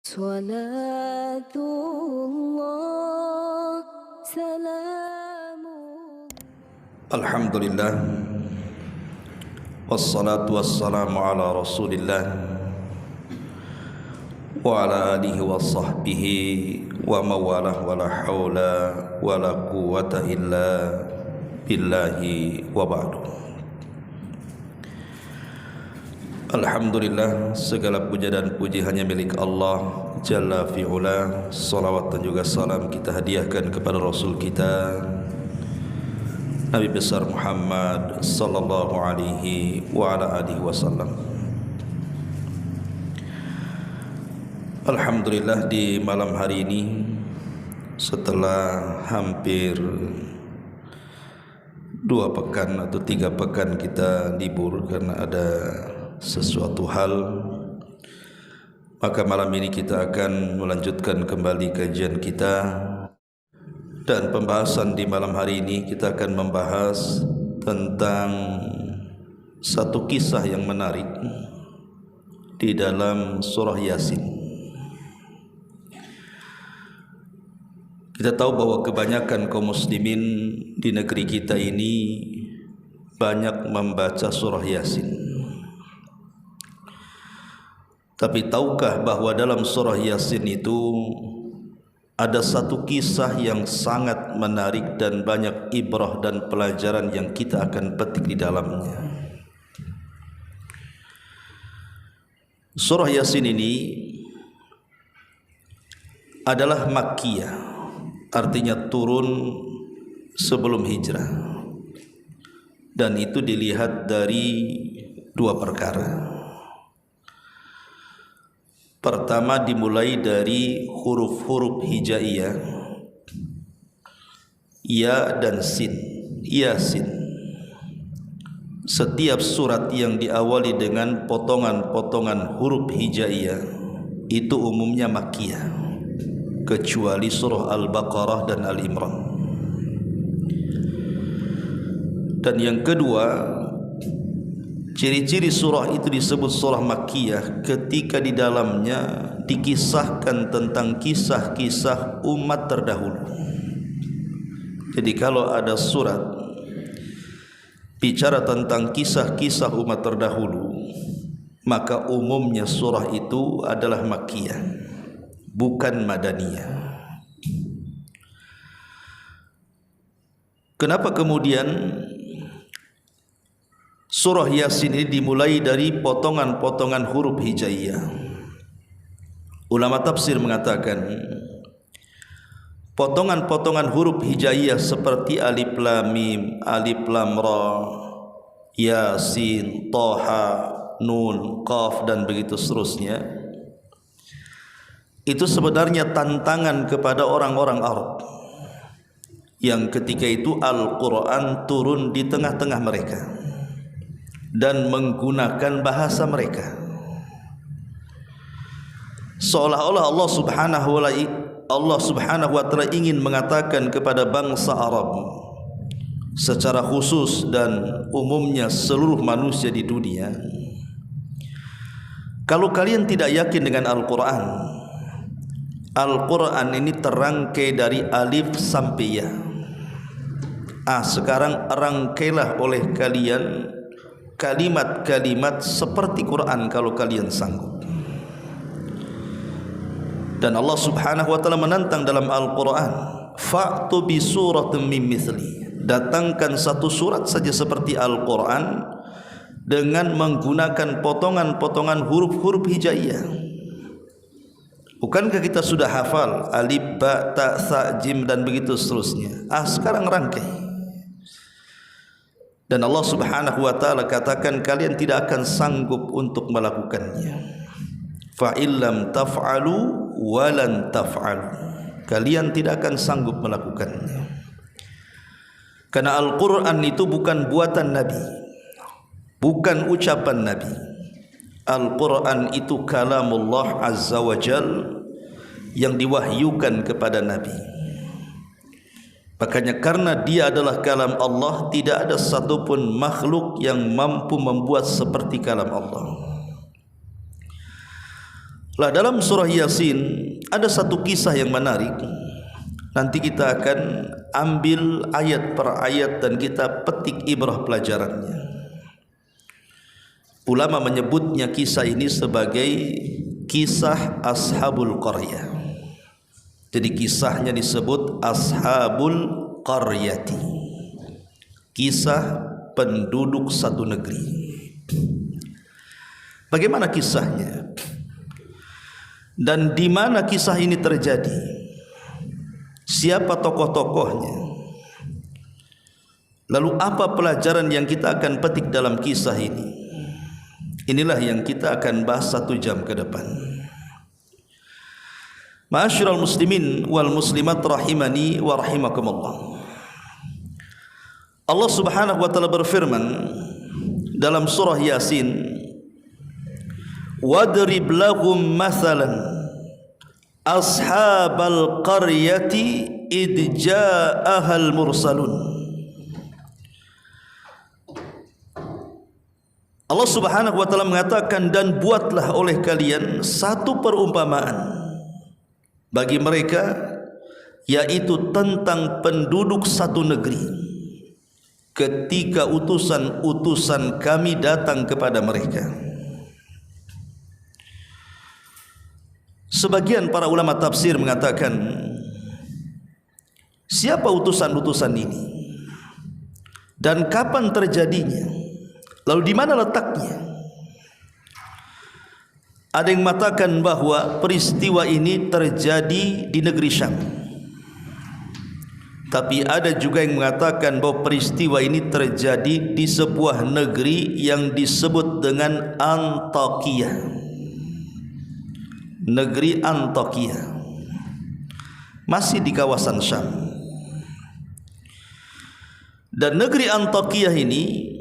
Salatullah, salamullah. Alhamdulillah, wassalatu wassalamu ala rasulillah wa ala alihi wa sahbihi wa mawalah wa la hawla wa la quwwata illa billahi wa ba'du. Alhamdulillah, segala puja dan puji hanya milik Allah Jalla fi'ula. Salawat dan juga salam kita hadiahkan kepada Rasul kita Nabi besar Muhammad sallallahu alaihi wa ala alihi wasallam. Alhamdulillah, di malam hari ini setelah hampir 2 pekan atau 3 pekan kita libur karena ada sesuatu hal, maka malam ini kita akan melanjutkan kembali kajian kita. Dan pembahasan di malam hari ini kita akan membahas tentang satu kisah yang menarik di dalam surah Yasin. Kita tahu bahwa kebanyakan kaum muslimin di negeri kita ini banyak membaca surah Yasin. Tapi tahukah bahwa dalam surah Yasin itu ada satu kisah yang sangat menarik dan banyak ibrah dan pelajaran yang kita akan petik di dalamnya. Surah Yasin ini adalah Makkiyah, artinya turun sebelum hijrah. Dan itu dilihat dari 2 perkara. Pertama, dimulai dari huruf-huruf hijaiyah, ya dan sin, Yasin. Setiap surat yang diawali dengan potongan-potongan huruf hijaiyah itu umumnya Makkiyah, kecuali surah Al-Baqarah dan Al-Imran. Dan yang kedua, ciri-ciri surah itu disebut surah Makkiyah ketika di dalamnya dikisahkan tentang kisah-kisah umat terdahulu. Jadi kalau ada surat bicara tentang kisah-kisah umat terdahulu, maka umumnya surah itu adalah Makkiyah, bukan Madaniyah. Kenapa kemudian surah Yasin ini dimulai dari potongan-potongan huruf hijaiyah? Ulama tafsir mengatakan potongan-potongan huruf hijaiyah seperti alif lam mim, alif lam ra, Yasin, Thaha, Nun, Qaf dan begitu seterusnya, itu sebenarnya tantangan kepada orang-orang Arab yang ketika itu Al-Quran turun di tengah-tengah mereka dan menggunakan bahasa mereka, seolah-olah Allah subhanahu wa ta'ala ingin mengatakan kepada bangsa Arab secara khusus dan umumnya seluruh manusia di dunia, kalau kalian tidak yakin dengan Al-Quran, Al-Quran ini terangkai dari alif sampai ya. Sekarang rangkailah oleh kalian kalimat-kalimat seperti Quran kalau kalian sanggup. Dan Allah subhanahu wa ta'ala menantang dalam Al-Quran, fa'tu bi suratin min mithli, datangkan satu surat saja seperti Al-Quran dengan menggunakan potongan-potongan huruf-huruf hijaiyah. Bukankah kita sudah hafal alif, ba, ta, sa, jim dan begitu seterusnya? Sekarang rangkai. Dan Allah subhanahu wa ta'ala katakan kalian tidak akan sanggup untuk melakukannya. Fa'illam taf'alu walan taf'alu, kalian tidak akan sanggup melakukannya. Karena Al-Quran itu bukan buatan Nabi, bukan ucapan Nabi. Al-Quran itu kalamullah azza wa jal yang diwahyukan kepada Nabi. Makanya karena dia adalah kalam Allah, tidak ada satupun makhluk yang mampu membuat seperti kalam Allah. Lah dalam surah Yasin ada satu kisah yang menarik. Nanti kita akan ambil ayat per ayat dan kita petik ibrah pelajarannya. Ulama menyebutnya kisah ini sebagai kisah Ashabul Qaryah. Jadi kisahnya disebut Ashabul Qaryati, kisah penduduk satu negeri. Bagaimana kisahnya? Dan di mana kisah ini terjadi? Siapa tokoh-tokohnya? Lalu apa pelajaran yang kita akan petik dalam kisah ini? Inilah yang kita akan bahas 1 jam ke depan. Ma'asyiral muslimin wal muslimat rahimani wa rahimakumullah. Allah Subhanahu wa taala berfirman dalam surah Yasin, "Wadrib lahum mathalan ashabal qaryati id ja'ahal mursalun." Allah Subhanahu wa taala mengatakan, dan buatlah oleh kalian satu perumpamaan bagi mereka, yaitu tentang penduduk satu negeri ketika utusan-utusan kami datang kepada mereka. Sebagian para ulama tafsir mengatakan, siapa utusan-utusan ini dan kapan terjadinya, lalu di mana letaknya? Ada yang mengatakan bahwa peristiwa ini terjadi di negeri Syam. Tapi ada juga yang mengatakan bahwa peristiwa ini terjadi di sebuah negeri yang disebut dengan Antakya. Negeri Antakya masih di kawasan Syam. Dan negeri Antakya ini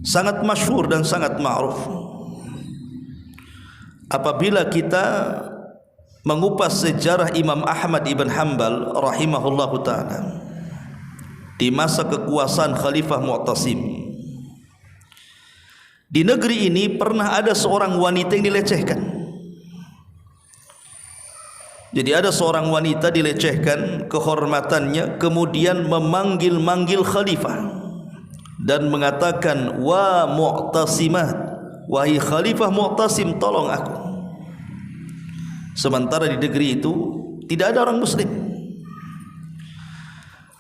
sangat masyhur dan sangat ma'ruf. Apabila kita mengupas sejarah Imam Ahmad ibn Hanbal rahimahullahu ta'ala di masa kekuasaan Khalifah Mu'tasim, di negeri ini pernah ada seorang wanita yang dilecehkan. Jadi ada seorang wanita dilecehkan kehormatannya, kemudian memanggil-manggil khalifah dan mengatakan, "Wa Mu'tasimat, wahai Khalifah Mu'tasim, tolong aku." Sementara di negeri itu tidak ada orang muslim,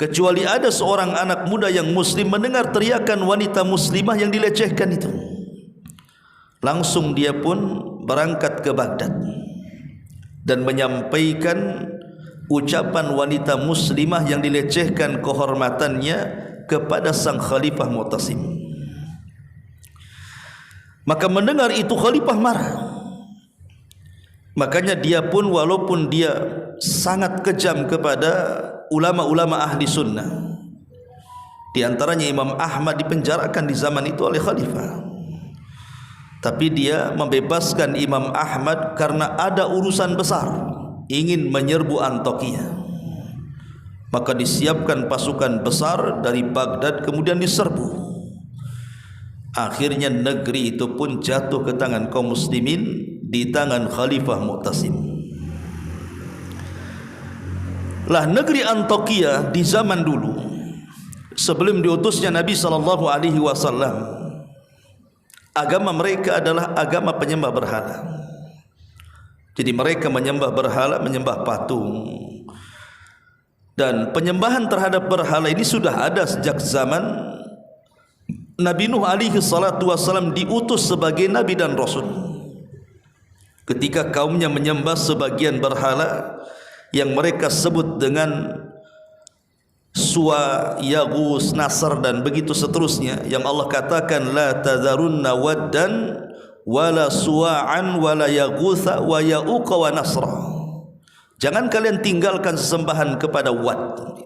kecuali ada seorang anak muda yang muslim mendengar teriakan wanita muslimah yang dilecehkan itu. Langsung dia pun berangkat ke Baghdad dan menyampaikan ucapan wanita muslimah yang dilecehkan kehormatannya kepada sang Khalifah Mu'tasim. Maka mendengar itu Khalifah marah. Makanya dia pun walaupun dia sangat kejam kepada ulama-ulama ahli sunnah, di antaranya Imam Ahmad dipenjarakan di zaman itu oleh Khalifah, tapi dia membebaskan Imam Ahmad karena ada urusan besar, ingin menyerbu Antakya. Maka disiapkan pasukan besar dari Baghdad, kemudian diserbu. Akhirnya negeri itu pun jatuh ke tangan kaum muslimin, di tangan Khalifah Mu'tasim. Lah negeri Antakya di zaman dulu sebelum diutusnya Nabi SAW, agama mereka adalah agama penyembah berhala. Jadi mereka menyembah berhala, menyembah patung. Dan penyembahan terhadap berhala ini sudah ada sejak zaman Nabi Nuh SAW diutus sebagai nabi dan rasul. Ketika kaumnya menyembah sebagian berhala yang mereka sebut dengan Suwa, Yaghus, Nasr dan begitu seterusnya, yang Allah katakan, la tadharunna waddan wala suwa'an wala yaghutha wa ya'uqa wa nasra. Jangan kalian tinggalkan sesembahan kepada Wad,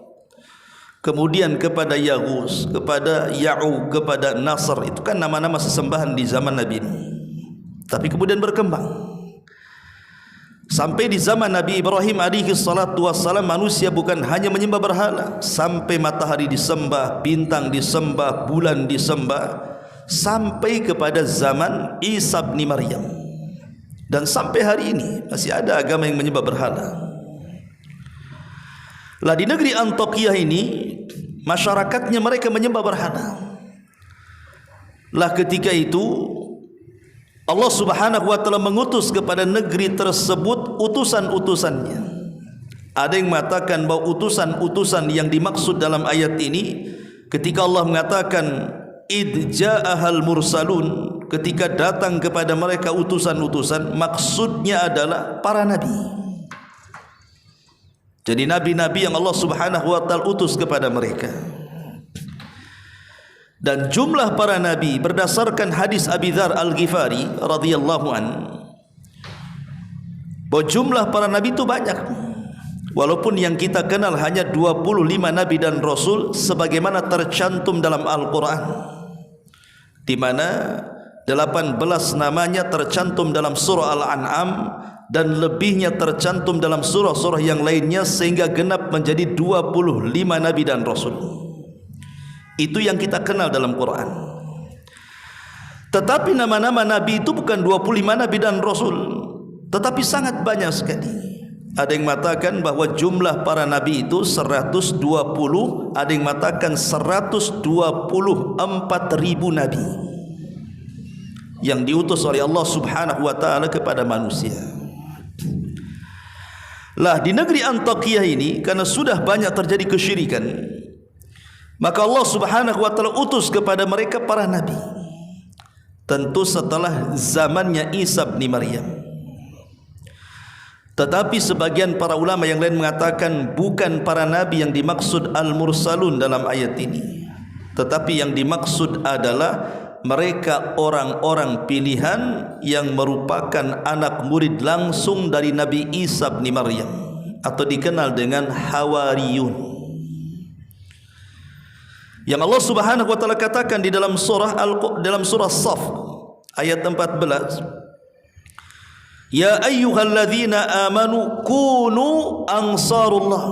kemudian kepada Yaghus, kepada Ya'uq, kepada Nasr. Itu kan nama-nama sesembahan di zaman Nabi ini, tapi kemudian berkembang sampai di zaman Nabi Ibrahim alaihi salatu wassalam. Manusia bukan hanya menyembah berhala, sampai matahari disembah, bintang disembah, bulan disembah, sampai kepada zaman Isa bin Maryam. Dan sampai hari ini masih ada agama yang menyembah berhala. Lah di negeri Antioquia ini masyarakatnya mereka menyembah berhala. Lah ketika itu Allah Subhanahu wa taala mengutus kepada negeri tersebut utusan-utusannya. Ada yang mengatakan bahwa utusan-utusan yang dimaksud dalam ayat ini ketika Allah mengatakan id ja'ahal mursalun, ketika datang kepada mereka utusan-utusan, maksudnya adalah para nabi. Jadi nabi-nabi yang Allah Subhanahu wa taala utus kepada mereka. Dan jumlah para nabi berdasarkan hadis Abi Dzar Al-Ghifari radhiyallahu an, bahwa jumlah para nabi itu banyak. Walaupun yang kita kenal hanya 25 nabi dan rasul sebagaimana tercantum dalam Al-Qur'an, di mana 18 namanya tercantum dalam surah Al-An'am dan lebihnya tercantum dalam surah-surah yang lainnya, sehingga genap menjadi 25 nabi dan rasul. Itu yang kita kenal dalam Quran. Tetapi nama-nama nabi itu bukan 25 nabi dan rasul, tetapi sangat banyak sekali. Ada yang mengatakan bahwa jumlah para nabi itu 120, ada yang mengatakan 124.000 nabi yang diutus oleh Allah Subhanahu wa taala kepada manusia. Lah di negeri Antioquia ini karena sudah banyak terjadi kesyirikan, maka Allah Subhanahu wa taala utus kepada mereka para nabi. Tentu setelah zamannya Isa bin Maryam. Tetapi sebagian para ulama yang lain mengatakan bukan para nabi yang dimaksud al-mursalun dalam ayat ini, tetapi yang dimaksud adalah mereka orang-orang pilihan yang merupakan anak murid langsung dari Nabi Isa bin Maryam, atau dikenal dengan Hawariyun. Yang Allah Subhanahu wa taala katakan di dalam surah Shaf ayat 14, ya ayyuhalladzina amanu kunu ansarullah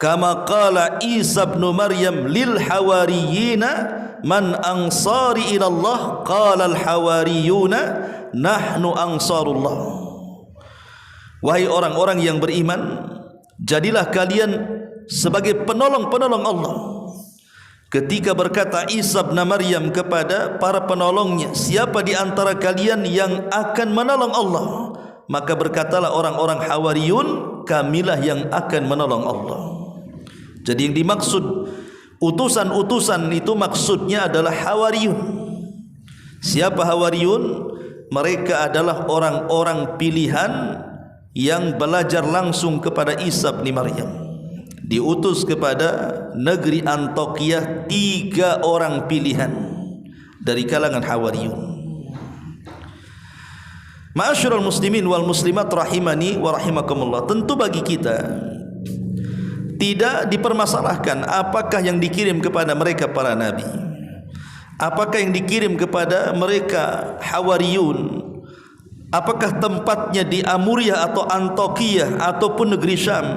kama qala Isa bin Maryam lil hawariyina man ansari ilallah qala al hawariyuna nahnu ansarullah. Wahai orang-orang yang beriman, jadilah kalian sebagai penolong-penolong Allah. Ketika berkata Isa bin Maryam kepada para penolongnya, siapa di antara kalian yang akan menolong Allah? Maka berkatalah orang-orang Hawariyun, kamilah yang akan menolong Allah. Jadi yang dimaksud utusan-utusan itu maksudnya adalah Hawariyun. Siapa Hawariyun? Mereka adalah orang-orang pilihan yang belajar langsung kepada Isa bin Maryam. Diutus kepada negeri Antioquia 3 orang pilihan dari kalangan Hawariyun. Ma'asyiral muslimin wal muslimat rahimani wa rahimakumullah, tentu bagi kita tidak dipermasalahkan apakah yang dikirim kepada mereka para nabi, apakah yang dikirim kepada mereka Hawariyun, apakah tempatnya di Amuriah atau Antioquia ataupun negeri Syam.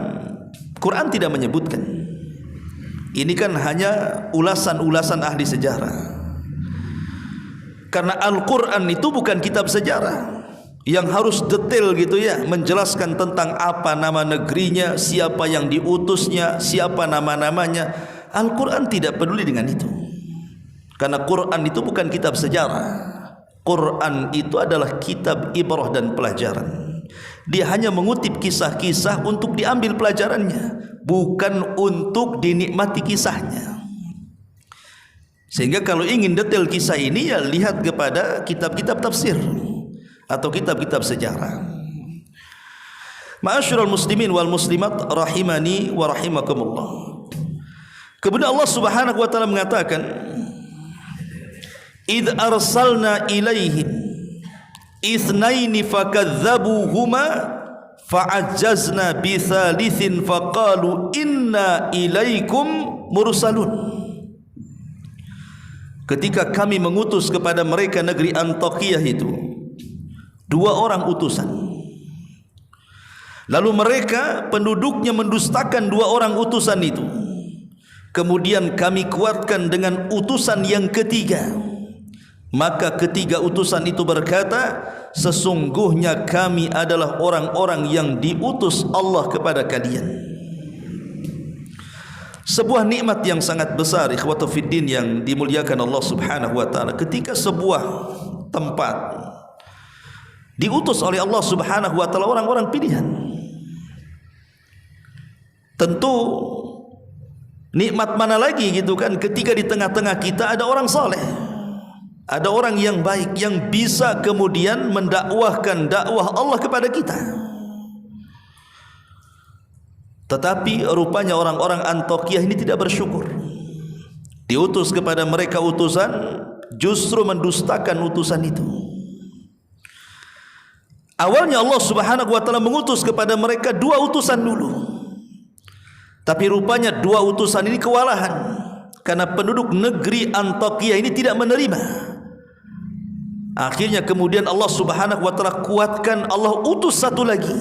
Quran tidak menyebutkan. Ini kan hanya ulasan-ulasan ahli sejarah. Karena Al-Quran itu bukan kitab sejarah yang harus detail gitu ya, menjelaskan tentang apa nama negerinya, siapa yang diutusnya, siapa nama-namanya. Al-Quran tidak peduli dengan itu. Karena Quran itu bukan kitab sejarah. Quran itu adalah kitab ibrah dan pelajaran. Dia hanya mengutip kisah-kisah untuk diambil pelajarannya, bukan untuk dinikmati kisahnya. Sehingga kalau ingin detail kisah ini, ya lihat kepada kitab-kitab tafsir atau kitab-kitab sejarah. Ma'asyiral muslimin wal muslimat rahimani wa rahimakumullah. Kemudian Allah Subhanahu wa taala mengatakan, "Idz arsalna ilaihim itsnaini fakadzabuhuma fa'ajjazna bi tsalitsin faqalu inna ilaikum mursalun." Ketika kami mengutus kepada mereka negeri Antioquia itu 2 orang utusan, lalu mereka penduduknya mendustakan 2 orang utusan itu, kemudian kami kuatkan dengan utusan yang ketiga. Maka ketiga utusan itu berkata, sesungguhnya kami adalah orang-orang yang diutus Allah kepada kalian. Sebuah nikmat yang sangat besar, ikhwatu fiddin yang dimuliakan Allah Subhanahu wa taala, ketika sebuah tempat diutus oleh Allah Subhanahu wa taala orang-orang pilihan. Tentu nikmat mana lagi gitu kan, ketika di tengah-tengah kita ada orang saleh, ada orang yang baik yang bisa kemudian mendakwahkan dakwah Allah kepada kita. Tetapi rupanya orang-orang Antiokhia ini tidak bersyukur. Diutus kepada mereka utusan, justru mendustakan utusan itu. Awalnya Allah Subhanahu wa taala mengutus kepada mereka 2 utusan dulu. Tapi rupanya 2 utusan ini kewalahan, karena penduduk negeri Antiokhia ini tidak menerima. Akhirnya kemudian Allah Subhanahu wa taala kuatkan, Allah utus satu lagi,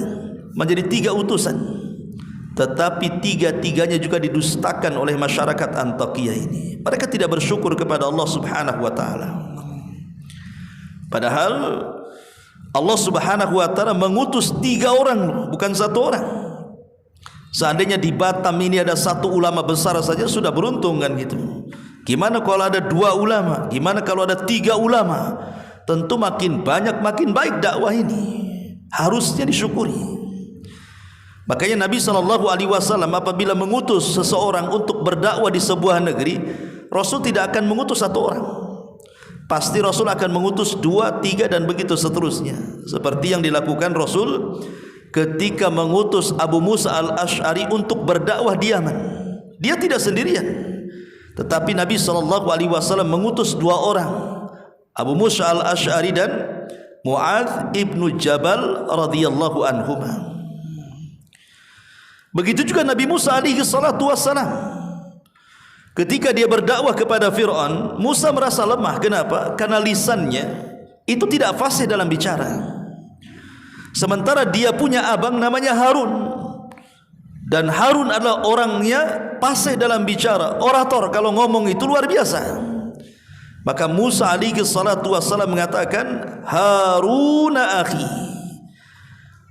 menjadi 3 utusan. Tetapi 3-tiganya juga didustakan oleh masyarakat Antiokhia ini. Mereka tidak bersyukur kepada Allah Subhanahu wa taala. Padahal Allah Subhanahu wa taala mengutus 3 orang, bukan 1 orang. Seandainya di Batam ini ada 1 ulama besar saja sudah beruntung kan gitu. Gimana kalau ada 2 ulama? Gimana kalau ada 3 ulama? Tentu makin banyak makin baik dakwah ini. Harusnya disyukuri. Makanya Nabi SAW apabila mengutus seseorang untuk berdakwah di sebuah negeri, Rasul tidak akan mengutus 1 orang. Pasti Rasul akan mengutus 2, 3 dan begitu seterusnya. Seperti yang dilakukan Rasul ketika mengutus Abu Musa al-Ash'ari untuk berdakwah di Yaman. Dia tidak sendirian, tetapi Nabi SAW mengutus 2 orang, Abu Musa al-Ash'ari dan Mu'adz ibnu Jabal radhiyallahu anhuma. Begitu juga Nabi Musa alaihi salatu wassalam. Ketika dia berdakwah kepada Fir'aun, Musa merasa lemah. Kenapa? Karena lisannya itu tidak fasih dalam bicara. Sementara dia punya abang namanya Harun, dan Harun adalah orangnya fasih dalam bicara, orator, kalau ngomong itu luar biasa. Maka Musa alaihi salatu wassalam mengatakan, Haruna akhi,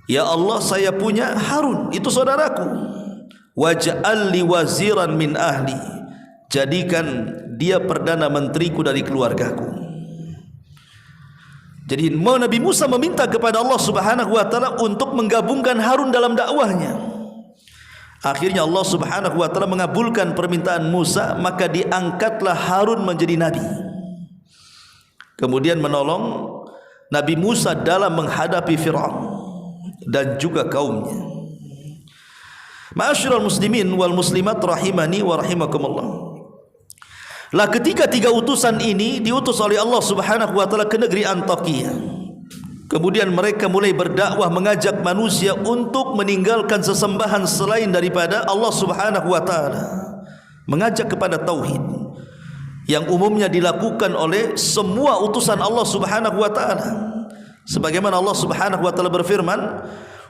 ya Allah, saya punya Harun, itu saudaraku. Waj'al li waziran min ahli, jadikan dia perdana menteriku dari keluargaku. Jadi Nabi Musa meminta kepada Allah Subhanahu wa taala untuk menggabungkan Harun dalam dakwahnya. Akhirnya Allah Subhanahu wa taala mengabulkan permintaan Musa, maka diangkatlah Harun menjadi nabi. Kemudian menolong Nabi Musa dalam menghadapi Fir'aun dan juga kaumnya. Ma'asyiral muslimin wal muslimat rahimani wa rahimakumullah. Lah ketika 3 utusan ini diutus oleh Allah Subhanahu wa taala ke negeri Antiokhia, kemudian mereka mulai berdakwah mengajak manusia untuk meninggalkan sesembahan selain daripada Allah Subhanahu wa taala, mengajak kepada tauhid yang umumnya dilakukan oleh semua utusan Allah Subhanahu wa taala. Sebagaimana Allah Subhanahu wa taala berfirman,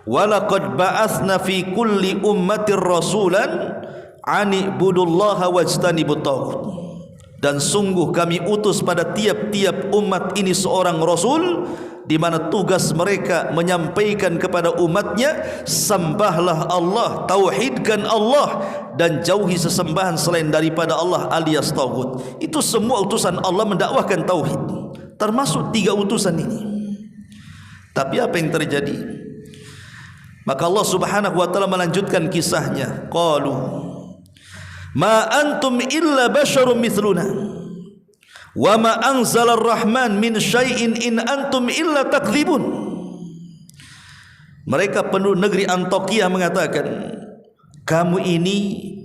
"Walaqad ba'atsna fi kulli ummatir rasulan an ibudullaha wajtanibut taghut." Dan sungguh kami utus pada tiap-tiap umat ini seorang rasul, di mana tugas mereka menyampaikan kepada umatnya, sembahlah Allah, tauhidkan Allah, dan jauhi sesembahan selain daripada Allah alias taghut. Itu semua utusan Allah mendakwahkan tauhid, termasuk 3 utusan ini. Tapi apa yang terjadi? Maka Allah Subhanahu wa taala melanjutkan kisahnya. Qalu ma antum illa basyarum mithluna wa ma anzalar rahman min syai'in in antum illa takdzibun. Mereka penduduk negeri Antiokhia mengatakan, kamu ini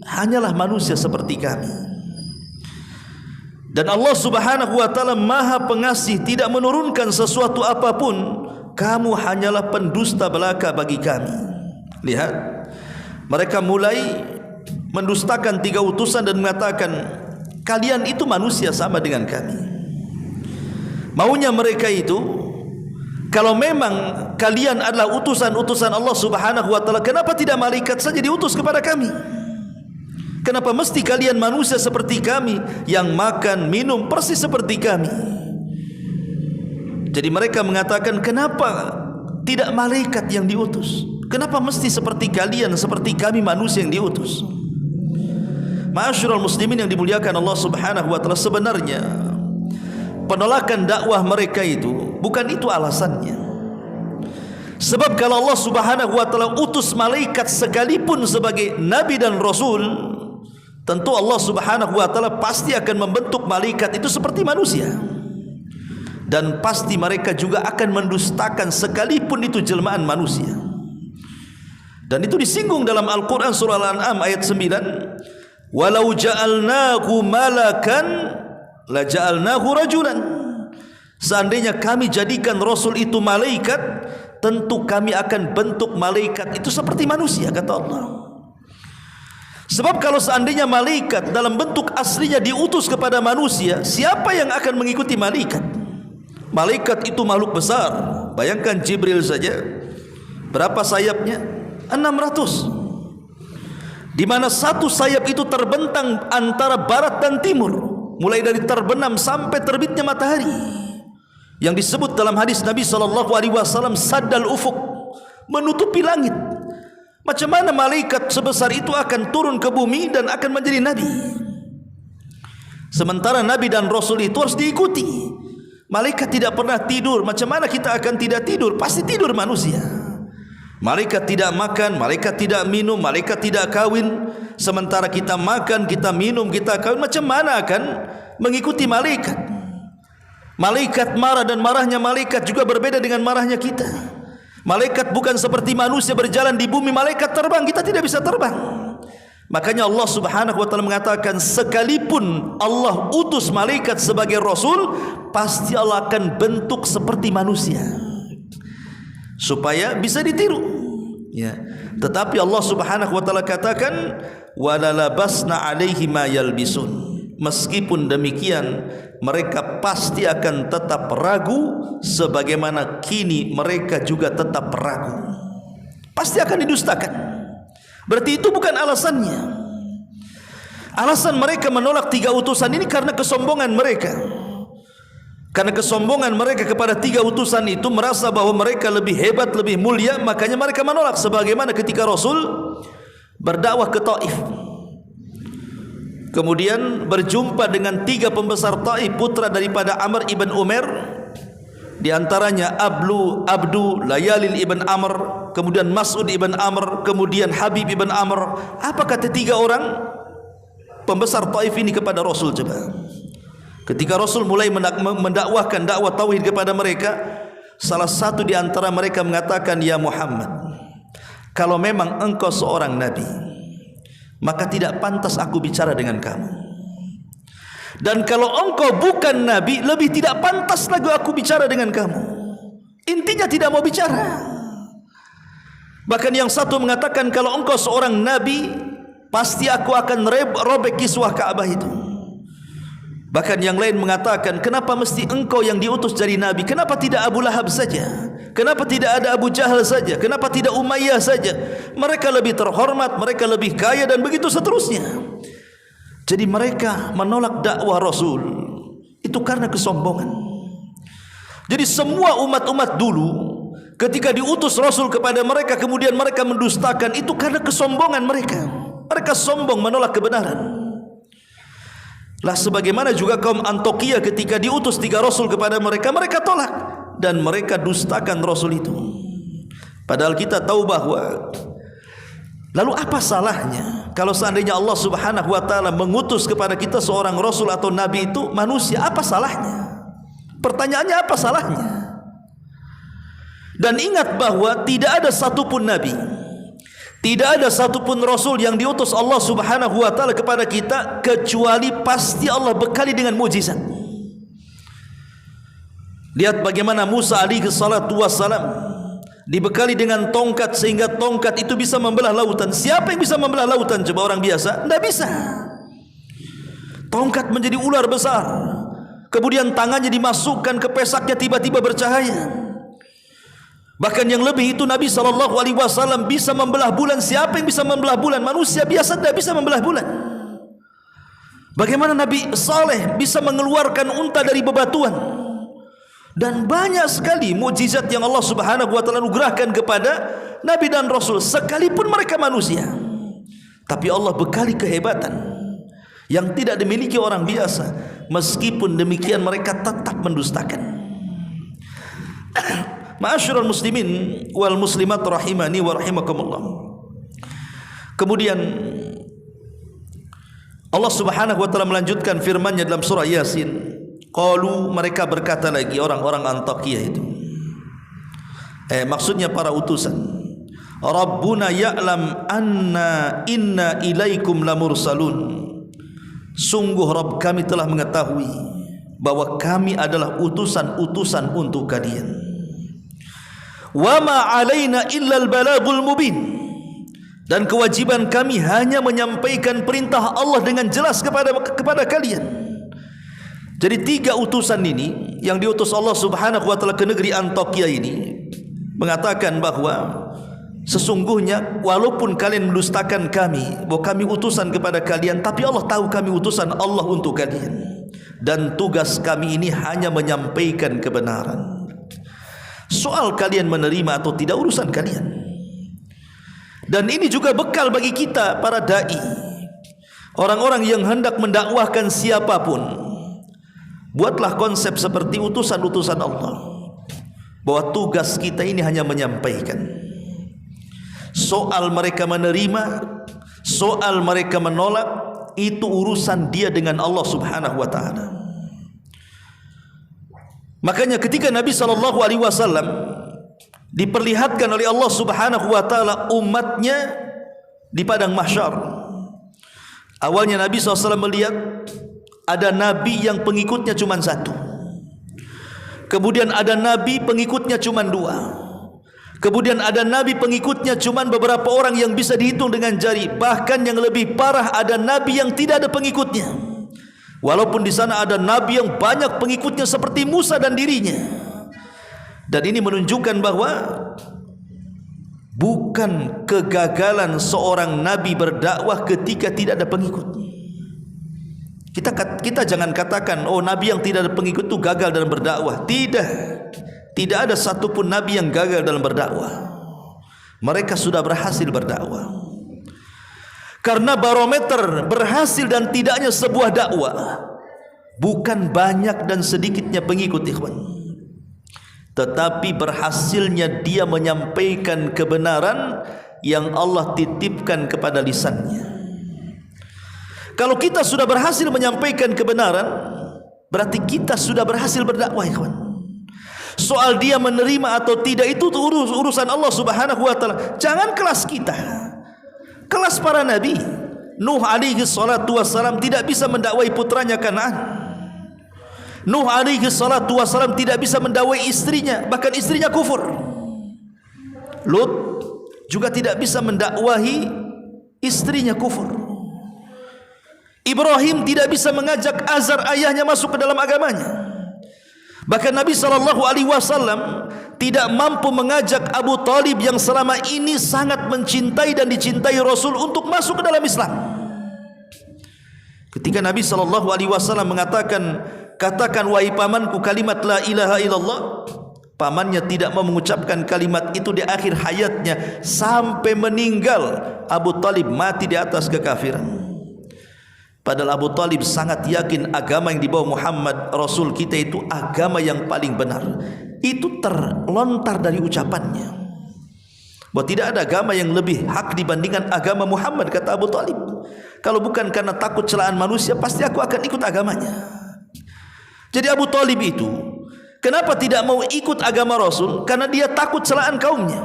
hanyalah manusia seperti kami, dan Allah Subhanahu wa taala Maha Pengasih, tidak menurunkan sesuatu apapun. Kamu hanyalah pendusta belaka bagi kami. Lihat, mereka mulai mendustakan 3 utusan dan mengatakan, kalian itu manusia sama dengan kami. Maunya mereka itu, kalau memang kalian adalah utusan-utusan Allah Subhanahu wa taala, kenapa tidak malaikat saja diutus kepada kami? Kenapa mesti kalian manusia seperti kami, yang makan minum persis seperti kami? Jadi mereka mengatakan, kenapa tidak malaikat yang diutus? Kenapa mesti seperti kalian, seperti kami manusia yang diutus? Ma'asyiral muslimin yang dimuliakan Allah Subhanahu wa taala, sebenarnya penolakan dakwah mereka itu bukan itu alasannya. Sebab kalau Allah Subhanahu wa taala utus malaikat sekalipun sebagai nabi dan rasul, tentu Allah Subhanahu wa taala pasti akan membentuk malaikat itu seperti manusia. Dan pasti mereka juga akan mendustakan sekalipun itu jelmaan manusia. Dan itu disinggung dalam Al-Quran surah Al-An'am ayat 9. Walau ja'alnahu malakan la ja'alnahu rajulan. Seandainya kami jadikan Rasul itu malaikat, tentu kami akan bentuk malaikat itu seperti manusia, kata Allah. Sebab kalau seandainya malaikat dalam bentuk aslinya diutus kepada manusia, siapa yang akan mengikuti malaikat? Malaikat itu makhluk besar. Bayangkan Jibril saja, berapa sayapnya? 600. Di mana satu sayap itu terbentang antara barat dan timur, mulai dari terbenam sampai terbitnya matahari, yang disebut dalam hadis Nabi SAW saddal ufuk, menutupi langit. Macam mana malaikat sebesar itu akan turun ke bumi dan akan menjadi nabi? Sementara nabi dan rasul itu harus diikuti. Malaikat tidak pernah tidur. Macam mana kita akan tidak tidur? Pasti tidur manusia. Malaikat tidak makan, malaikat tidak minum, malaikat tidak kawin. Sementara kita makan, kita minum, kita kawin. Macam mana akan mengikuti malaikat? Malaikat marah dan marahnya malaikat juga berbeda dengan marahnya kita. Malaikat bukan seperti manusia berjalan di bumi, malaikat terbang, kita tidak bisa terbang. Makanya Allah Subhanahu wa taala mengatakan, sekalipun Allah utus malaikat sebagai rasul, pasti Allah akan bentuk seperti manusia supaya bisa ditiru, ya. Tetapi Allah Subhanahu wa taala katakan, walalabasna alaihi ma yalbisun. Meskipun demikian, mereka pasti akan tetap ragu, sebagaimana kini mereka juga tetap ragu. Pasti akan didustakan. Berarti itu bukan alasannya. Alasan mereka menolak 3 utusan ini karena kesombongan mereka. Karena kesombongan mereka kepada 3 utusan itu, merasa bahwa mereka lebih hebat, lebih mulia, makanya mereka menolak. Sebagaimana ketika Rasul berdakwah ke Taif, kemudian berjumpa dengan 3 pembesar Taif, putra daripada Amr ibn Umair, di antaranya Abdu Layalil ibn Amr, kemudian Mas'ud ibn Amr, kemudian Habib ibn Amr. Apa kata 3 orang pembesar Taif ini kepada Rasul? Coba, ketika Rasul mulai mendakwahkan dakwah tauhid kepada mereka, salah satu di antara mereka mengatakan, ya Muhammad, kalau memang engkau seorang nabi, maka tidak pantas aku bicara dengan kamu. Dan kalau engkau bukan nabi, lebih tidak pantas lagi aku bicara dengan kamu. Intinya tidak mau bicara. Bahkan yang satu mengatakan, kalau engkau seorang nabi, pasti aku akan robek kiswah Ka'bah itu. Bahkan yang lain mengatakan, kenapa mesti engkau yang diutus jadi nabi? Kenapa tidak Abu Lahab saja? Kenapa tidak ada Abu Jahal saja? Kenapa tidak Umayyah saja? Mereka lebih terhormat, mereka lebih kaya, dan begitu seterusnya. Jadi mereka menolak dakwah Rasul itu karena kesombongan. Jadi semua umat-umat dulu ketika diutus Rasul kepada mereka, kemudian mereka mendustakan, itu karena kesombongan mereka. Mereka sombong menolak kebenaran. Lah sebagaimana juga kaum Antiokhia ketika diutus 3 rasul kepada mereka, mereka tolak dan mereka dustakan rasul itu. Padahal kita tahu bahwa, lalu apa salahnya kalau seandainya Allah Subhanahu wa taala mengutus kepada kita seorang rasul atau nabi itu manusia? Apa salahnya? Pertanyaannya, apa salahnya? Dan ingat bahwa tidak ada satupun nabi, tidak ada satupun rasul yang diutus Allah Subhanahu wa taala kepada kita kecuali pasti Allah bekali dengan mukjizat. Lihat bagaimana Musa alaihi salatu wassalam dibekali dengan tongkat sehingga tongkat itu bisa membelah lautan. Siapa yang bisa membelah lautan? Coba orang biasa, tidak bisa. Tongkat menjadi ular besar, kemudian tangannya dimasukkan ke pesaknya, tiba-tiba bercahaya. Bahkan yang lebih itu, Nabi SAW bisa membelah bulan. Siapa yang bisa membelah bulan? Manusia biasa tidak bisa membelah bulan. Bagaimana Nabi Saleh bisa mengeluarkan unta dari bebatuan? Dan banyak sekali mukjizat yang Allah Subhanahu wa taala anugerahkan kepada nabi dan rasul, sekalipun mereka manusia. Tapi Allah bekali kehebatan yang tidak dimiliki orang biasa. Meskipun demikian mereka tetap mendustakan. Ma'asyiral muslimin wal muslimat rahimani wa rahimakumullah. Kemudian Allah Subhanahu wa taala melanjutkan firman-Nya dalam surah Yasin. Qalu, mereka berkata lagi, orang-orang Antakiyah itu, maksudnya para utusan, Rabbuna ya'lam anna inna ilaikum lamursalun. Sungguh Rabb kami telah mengetahui bahwa kami adalah utusan-utusan untuk kalian. Wa ma alaina illal balagul mubin. Dan kewajiban kami hanya menyampaikan perintah Allah dengan jelas kepada kalian. Jadi 3 utusan ini yang diutus Allah Subhanahu wa taala ke negeri Antakya ini mengatakan bahwa sesungguhnya walaupun kalian mendustakan kami, bahwa kami utusan kepada kalian, tapi Allah tahu kami utusan Allah untuk kalian. Dan tugas kami ini hanya menyampaikan kebenaran. Soal kalian menerima atau tidak urusan kalian. Dan ini juga bekal bagi kita para dai, orang-orang yang hendak mendakwahkan siapapun. Buatlah konsep seperti utusan-utusan Allah, bahwa tugas kita ini hanya menyampaikan. Soal mereka menerima, soal mereka menolak, itu urusan dia dengan Allah Subhanahu wa taala. Makanya ketika Nabi SAW diperlihatkan oleh Allah Subhanahu wa taala umatnya di padang mahsyar, awalnya Nabi SAW melihat ada nabi yang pengikutnya cuma 1. Kemudian ada nabi pengikutnya cuma 2. Kemudian ada nabi pengikutnya cuma beberapa orang yang bisa dihitung dengan jari. Bahkan yang lebih parah, ada nabi yang tidak ada pengikutnya. Walaupun di sana ada nabi yang banyak pengikutnya seperti Musa dan dirinya. Dan ini menunjukkan bahwa bukan kegagalan seorang nabi berdakwah ketika tidak ada pengikut. Kita jangan katakan, oh nabi yang tidak ada pengikut itu gagal dalam berdakwah. Tidak ada satupun nabi yang gagal dalam berdakwah. Mereka sudah berhasil berdakwah. Karena barometer berhasil dan tidaknya sebuah dakwah bukan banyak dan sedikitnya pengikut, ikhwan, tetapi berhasilnya dia menyampaikan kebenaran yang Allah titipkan kepada lisannya. Kalau kita sudah berhasil menyampaikan kebenaran, berarti kita sudah berhasil berdakwah, ikhwan. Soal dia menerima atau tidak itu urusan Allah Subhanahu wa taala. Jangan kelas kita, kelas para nabi. Nuh alaihi salatu wassalam tidak bisa mendakwai putranya Kanaan. Nuh alaihi salatu wassalam tidak bisa mendakwai istrinya, bahkan istrinya kufur. Lut juga tidak bisa mendakwahi istrinya kufur. Ibrahim tidak bisa mengajak Azar ayahnya masuk ke dalam agamanya. Bahkan Nabi SAW tidak mampu mengajak Abu Talib yang selama ini sangat mencintai dan dicintai Rasul untuk masuk ke dalam Islam. Ketika Nabi SAW mengatakan, katakan wahai pamanku kalimat la ilaha illallah, pamannya tidak mau mengucapkan kalimat itu di akhir hayatnya sampai meninggal. Abu Talib mati di atas kekafiran. Padahal Abu Talib sangat yakin agama yang dibawa Muhammad Rasul kita itu agama yang paling benar. Itu terlontar dari ucapannya, bahwa tidak ada agama yang lebih hak dibandingkan agama Muhammad, kata Abu Talib. Kalau bukan karena takut celaan manusia, pasti aku akan ikut agamanya. Jadi Abu Talib itu kenapa tidak mau ikut agama Rasul? Karena dia takut celaan kaumnya,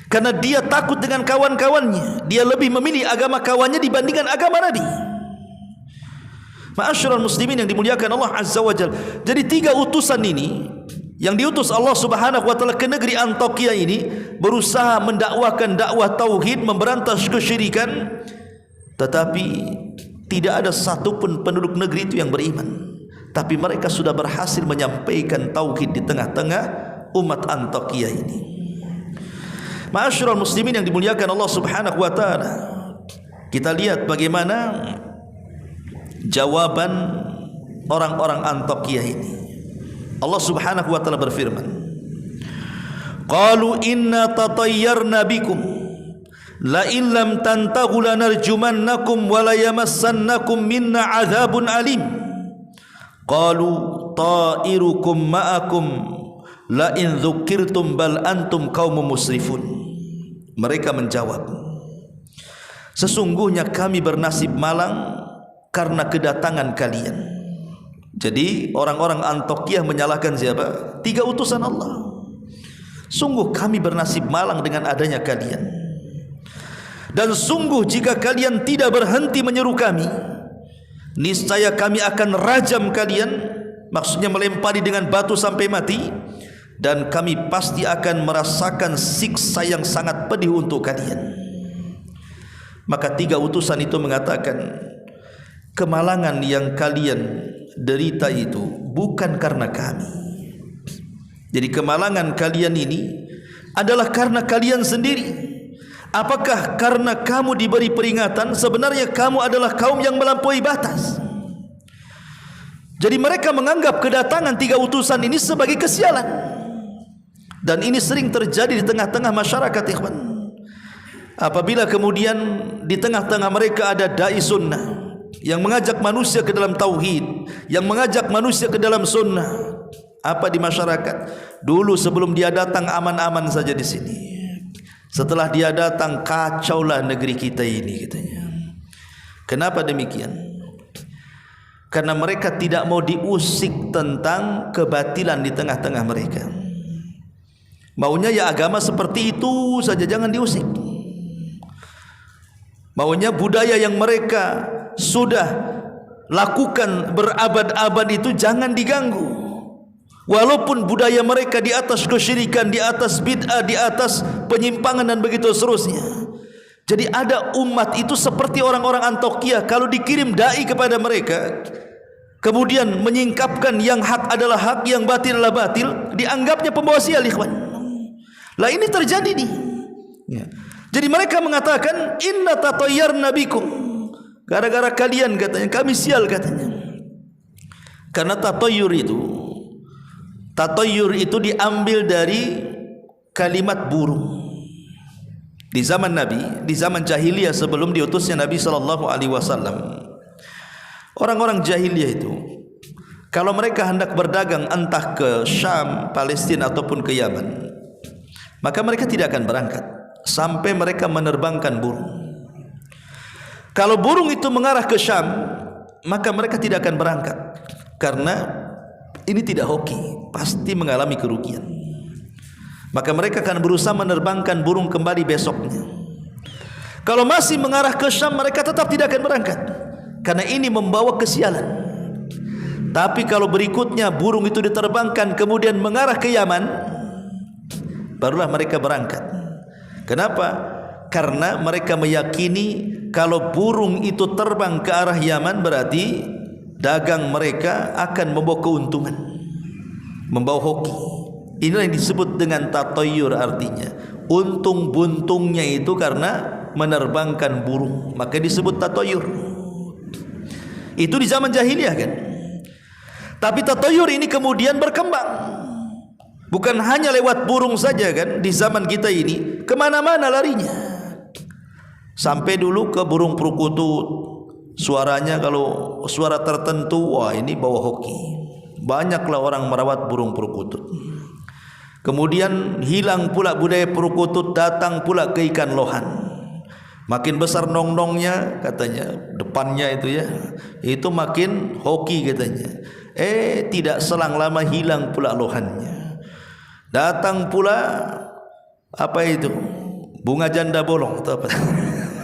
karena dia takut dengan kawan-kawannya. Dia lebih memilih agama kawannya dibandingkan agama Nabi. Ma'asyiral muslimin yang dimuliakan Allah Azza wa Jalla. Jadi 3 utusan ini yang diutus Allah Subhanahu wa taala ke negeri Antakya ini berusaha mendakwahkan dakwah tauhid, memberantas kesyirikan, tetapi tidak ada satupun penduduk negeri itu yang beriman. Tapi mereka sudah berhasil menyampaikan tauhid di tengah-tengah umat Antakya ini. Ma'asyiral muslimin yang dimuliakan Allah Subhanahu wa taala, kita lihat bagaimana jawaban orang-orang Antakya ini. Allah Subhanahu wa taala berfirman, qalu inna tatayyarna bikum la in lam tantahu lanarjumannakum wa la yamassannakum minna adzabun alim. Qalu ta'irukum ma'akum la in dzukirtum bal antum qaumun musrifun. Mereka menjawab, sesungguhnya kami bernasib malang karena kedatangan kalian. Jadi orang-orang Antiokhia menyalahkan siapa? 3 utusan Allah. Sungguh kami bernasib malang dengan adanya kalian. Dan sungguh jika kalian tidak berhenti menyeru kami, niscaya kami akan rajam kalian, maksudnya melempari dengan batu sampai mati, dan kami pasti akan merasakan siksa yang sangat pedih untuk kalian. Maka 3 utusan itu mengatakan, kemalangan yang kalian derita itu bukan karena kami. Jadi kemalangan kalian ini adalah karena kalian sendiri. Apakah karena kamu diberi peringatan? Sebenarnya kamu adalah kaum yang melampaui batas. Jadi mereka menganggap kedatangan 3 utusan ini sebagai kesialan. Dan ini sering terjadi di tengah-tengah masyarakat, ikhwan. Apabila kemudian di tengah-tengah mereka ada dai sunnah yang mengajak manusia ke dalam tauhid, yang mengajak manusia ke dalam sunnah, apa di masyarakat? Dulu sebelum dia datang aman-aman saja di sini. Setelah dia datang kacaulah negeri kita ini, katanya. Kenapa demikian? Karena mereka tidak mau diusik tentang kebatilan di tengah-tengah mereka. Maunya ya agama seperti itu saja, jangan diusik. Maunya budaya yang mereka sudah lakukan berabad-abad itu jangan diganggu. Walaupun budaya mereka di atas kesyirikan, di atas bid'ah, di atas penyimpangan dan begitu seterusnya. Jadi ada umat itu seperti orang-orang Antiokhia, kalau dikirim dai kepada mereka, kemudian menyingkapkan yang hak adalah hak, yang batil adalah batil, dianggapnya pembawa sial, ikhwan. Lah ini terjadi nih. Ya. Jadi mereka mengatakan inna tatayyarna bikum, gara-gara kalian, katanya, kami sial, katanya. Karena tatayyur itu diambil dari kalimat burung. Di zaman Nabi, di zaman jahiliyah sebelum diutusnya Nabi SAW, orang-orang jahiliyah itu kalau mereka hendak berdagang entah ke Syam, Palestina ataupun ke Yaman, maka mereka tidak akan berangkat sampai mereka menerbangkan burung. Kalau burung itu mengarah ke Syam, maka mereka tidak akan berangkat, karena ini tidak hoki, pasti mengalami kerugian. Maka mereka akan berusaha menerbangkan burung kembali besoknya. Kalau masih mengarah ke Syam, mereka tetap tidak akan berangkat, karena ini membawa kesialan. Tapi kalau berikutnya burung itu diterbangkan kemudian mengarah ke Yaman, barulah mereka berangkat. Kenapa? Karena mereka meyakini kalau burung itu terbang ke arah Yaman, berarti dagang mereka akan membawa keuntungan, membawa hoki. Inilah yang disebut dengan tatayyur, artinya untung buntungnya itu karena menerbangkan burung, maka disebut tatayyur. Itu di zaman jahiliyah, kan? Tapi tatayyur ini kemudian berkembang. Bukan hanya lewat burung saja, kan? Di zaman kita ini kemana-mana larinya. Sampai dulu ke burung perkutut, suaranya kalau suara tertentu, wah ini bawa hoki. Banyaklah orang merawat burung perkutut. Kemudian hilang pula budaya perkutut, datang pula ke ikan lohan. Makin besar nong-nongnya, katanya, depannya itu ya, itu makin hoki, katanya. Tidak selang lama hilang pula lohannya. Datang pula apa itu? Bunga janda bolong atau apa?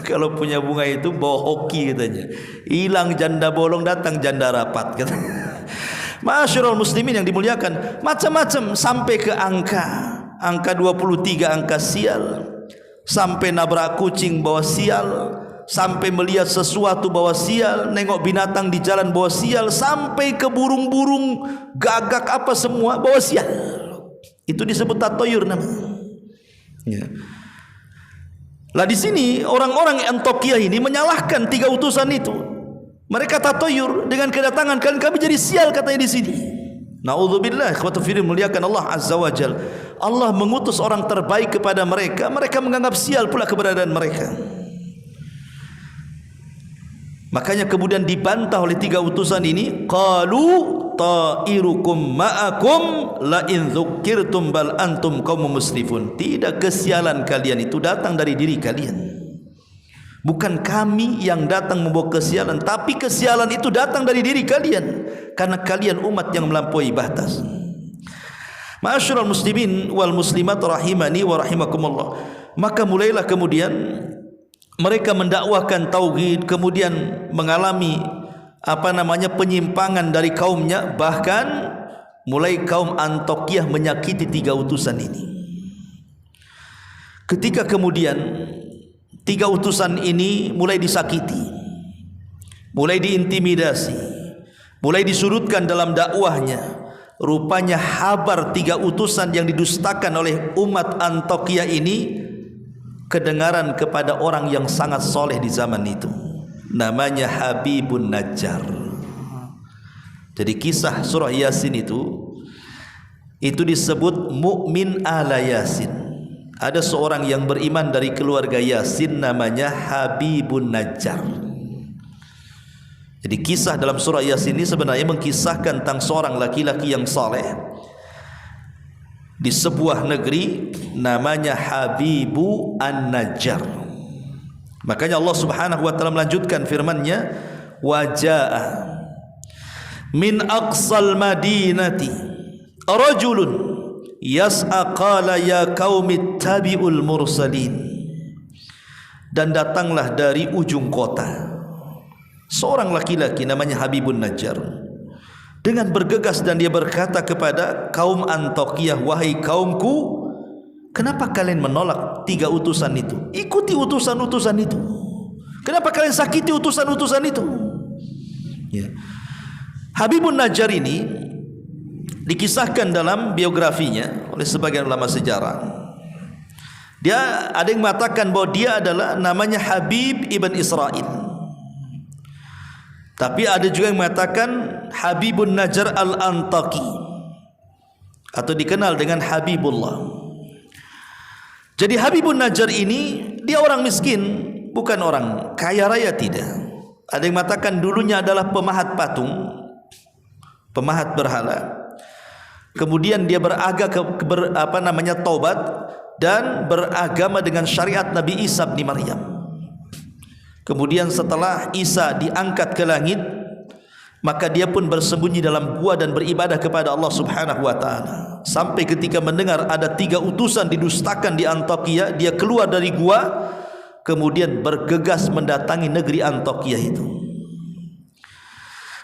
Kalau punya bunga itu bawa hoki, katanya. Hilang janda bolong, datang janda rapat, katanya. Masyarul muslimin yang dimuliakan, macam-macam, sampai ke angka 23, angka sial, sampai nabrak kucing bawa sial, sampai melihat sesuatu bawa sial, nengok binatang di jalan bawa sial, sampai ke burung-burung gagak apa semua bawa sial. Itu disebut tatayyur namanya. Ya. Lah di sini orang-orang Antiokhia ini menyalahkan 3 utusan itu. Mereka tatayyur dengan kedatangan kalian, kami jadi sial, katanya di sini. Na'udzubillah, ikhwatu fiddin, muliakan Allah Azza wa Jal. Allah mengutus orang terbaik kepada mereka, mereka menganggap sial pula keberadaan mereka. Makanya kemudian dibantah oleh 3 utusan ini. Qalu ta'irukum ma'akum la in dzukirtum bal antum qaumun musrifun. Tidak, kesialan kalian itu datang dari diri kalian. Bukan kami yang datang membawa kesialan, tapi kesialan itu datang dari diri kalian, karena kalian umat yang melampaui batas. Ma'asyiral muslimin wal muslimat rahimani wa rahimakumullah. Maka mulailah kemudian mereka mendakwahkan tauhid, kemudian mengalami penyimpangan dari kaumnya, bahkan mulai kaum Antiokhia menyakiti 3 utusan ini. Ketika kemudian 3 utusan ini mulai disakiti, mulai diintimidasi, mulai disurutkan dalam dakwahnya, rupanya kabar 3 utusan yang didustakan oleh umat Antiokhia ini kedengaran kepada orang yang sangat soleh di zaman itu, namanya Habibun Najjar. Jadi kisah surah Yasin itu disebut mukmin ala Yasin. Ada seorang yang beriman dari keluarga Yasin, namanya Habibun Najjar. Jadi kisah dalam surah Yasin ini sebenarnya mengkisahkan tentang seorang laki-laki yang saleh di sebuah negeri namanya Habibu An-Najjar. Makanya Allah Subhanahu wa taala melanjutkan firman-Nya, waja'a min aqsal madinati rajulun yas'a qala ya qaumi tabi'ul mursalin. Dan datanglah dari ujung kota seorang laki-laki namanya Habibun Najjar, dengan bergegas dan dia berkata kepada kaum Antiokhia, wahai kaumku, kenapa kalian menolak 3 utusan itu? Ikuti utusan-utusan itu. Kenapa kalian sakiti utusan-utusan itu? Ya. Habibun Najjar ini dikisahkan dalam biografinya oleh sebagian ulama sejarah. Dia ada yang mengatakan bahwa dia adalah namanya Habib ibn Israil. Tapi ada juga yang mengatakan Habibun Najjar al-Antaki, atau dikenal dengan Habibullah. Jadi Habibun Najjar ini dia orang miskin, bukan orang kaya raya, tidak. Ada yang mengatakan dulunya adalah pemahat patung, pemahat berhala. Kemudian dia taubat dan beragama dengan syariat Nabi Isa bin Maryam. Kemudian setelah Isa diangkat ke langit, maka dia pun bersembunyi dalam gua dan beribadah kepada Allah Subhanahu wa taala. Sampai ketika mendengar ada 3 utusan didustakan di Antiokhia, dia keluar dari gua, kemudian bergegas mendatangi negeri Antiokhia itu.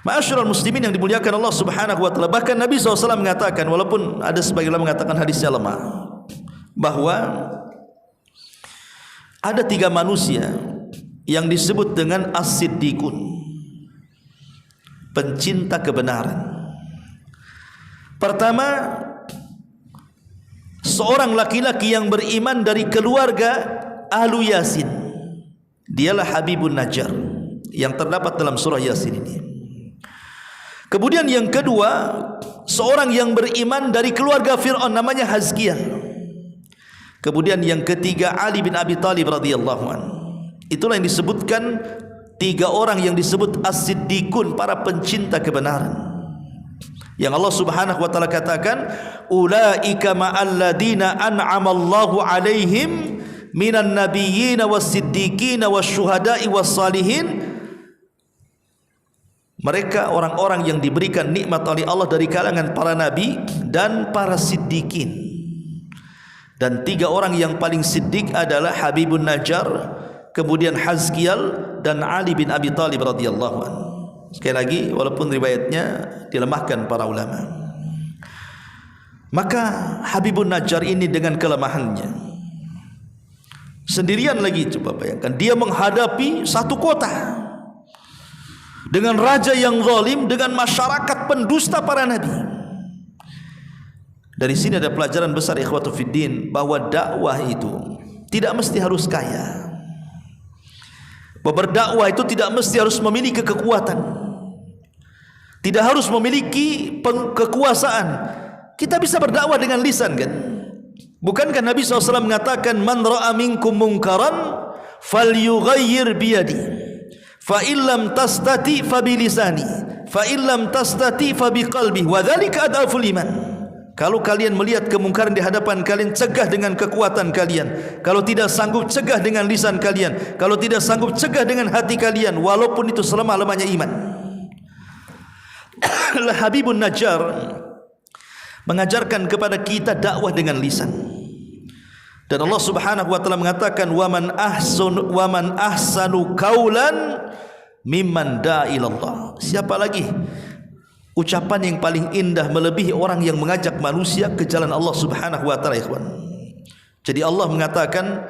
Ma'asyiral muslimin yang dimuliakan Allah Subhanahu wa taala, bahkan Nabi SAW mengatakan, walaupun ada sebagian orang mengatakan hadisnya lemah, bahwa ada 3 manusia yang disebut dengan as-siddiqun, pencinta kebenaran. Pertama, seorang laki-laki yang beriman dari keluarga Ahlu Yasin, dialah Habibun Najjar yang terdapat dalam surah Yasin ini. Kemudian yang kedua, seorang yang beriman dari keluarga Fir'aun, namanya Hazkiah. Kemudian yang ketiga, Ali bin Abi Thalib radhiyallahu anhu. Itulah yang disebutkan 3 orang yang disebut as-siddiqun, para pencinta kebenaran, yang Allah Subhanahu wa taala katakan, ulaika ma'al ladina an'amallahu alaihim minan nabiyyin was-siddiqin wasyuhada'i was-salihin. Mereka orang-orang yang diberikan nikmat oleh Allah dari kalangan para nabi dan para siddiqin. Dan 3 orang yang paling siddiq adalah Habibun Najjar, kemudian Hazkial, dan Ali bin Abi Thalib radhiyallahu anhu. Sekali lagi, walaupun riwayatnya dilemahkan para ulama. Maka Habibun Najjar ini dengan kelemahannya, sendirian lagi, coba bayangkan, dia menghadapi satu kota dengan raja yang zalim, dengan masyarakat pendusta para nabi. Dari sini ada pelajaran besar ikhwatu fiddin, bahwa dakwah itu tidak mesti harus kaya. Berdakwah itu tidak mesti harus memiliki kekuatan. Tidak harus memiliki kekuasaan. Kita bisa berdakwah dengan lisan kan? Bukankah Nabi SAW mengatakan man ra'a minkum munkaran falyughayyir biyadi fa illam tastati fa bilisani fa illam tastati fa biqalbi wa dzalika adaful iman. Kalau kalian melihat kemungkaran di hadapan kalian, cegah dengan kekuatan kalian. Kalau tidak sanggup, cegah dengan lisan kalian. Kalau tidak sanggup, cegah dengan hati kalian, walaupun itu selemah-lemahnya iman. Habibun Najjar mengajarkan kepada kita dakwah dengan lisan. Dan Allah Subhanahu wa taala mengatakan waman ahsanu qaulan mimman da'a ilallah. Siapa lagi ucapan yang paling indah melebihi orang yang mengajak manusia ke jalan Allah Subhanahu wa taala, ikhwan. Jadi Allah mengatakan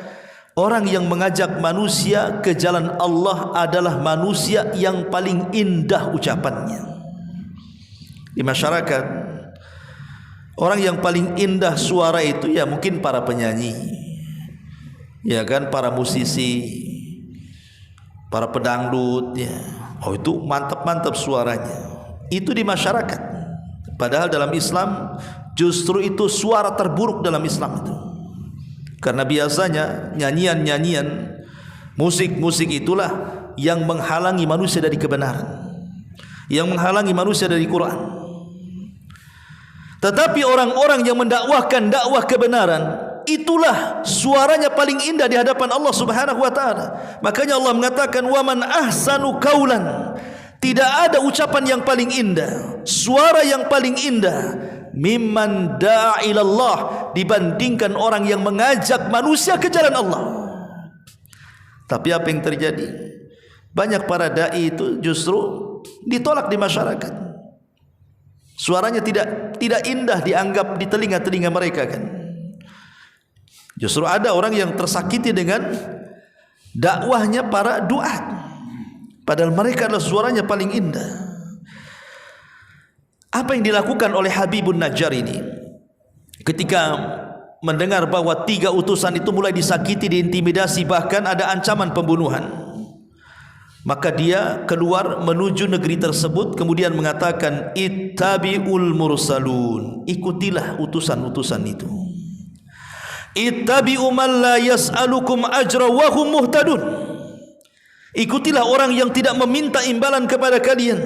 orang yang mengajak manusia ke jalan Allah adalah manusia yang paling indah ucapannya. Di masyarakat, orang yang paling indah suara itu ya mungkin para penyanyi, ya kan, para musisi, para pedangdut, ya. Oh itu mantap-mantap suaranya. Itu di masyarakat. Padahal dalam Islam justru itu suara terburuk dalam Islam itu. Karena biasanya nyanyian-nyanyian, musik-musik itulah yang menghalangi manusia dari kebenaran, yang menghalangi manusia dari Quran. Tetapi orang-orang yang mendakwahkan dakwah kebenaran, itulah suaranya paling indah di hadapan Allah Subhanahu wa taala. Makanya Allah mengatakan waman ahsanu qaulan. Tidak ada ucapan yang paling indah, suara yang paling indah mimman da'a ilallah, dibandingkan orang yang mengajak manusia ke jalan Allah. Tapi apa yang terjadi? Banyak para dai itu justru ditolak di masyarakat. Suaranya tidak indah dianggap di telinga-telinga mereka kan. Justru ada orang yang tersakiti dengan dakwahnya para duat. Padahal mereka adalah suaranya paling indah. Apa yang dilakukan oleh Habibun Najjar ini ketika mendengar bahwa 3 utusan itu mulai disakiti, diintimidasi, bahkan ada ancaman pembunuhan, maka dia keluar menuju negeri tersebut, kemudian mengatakan ittabi'ul mursalun, ikutilah utusan-utusan itu. Ittabi'u man la yas'alukum ajra wa hum muhtadun, ikutilah orang yang tidak meminta imbalan kepada kalian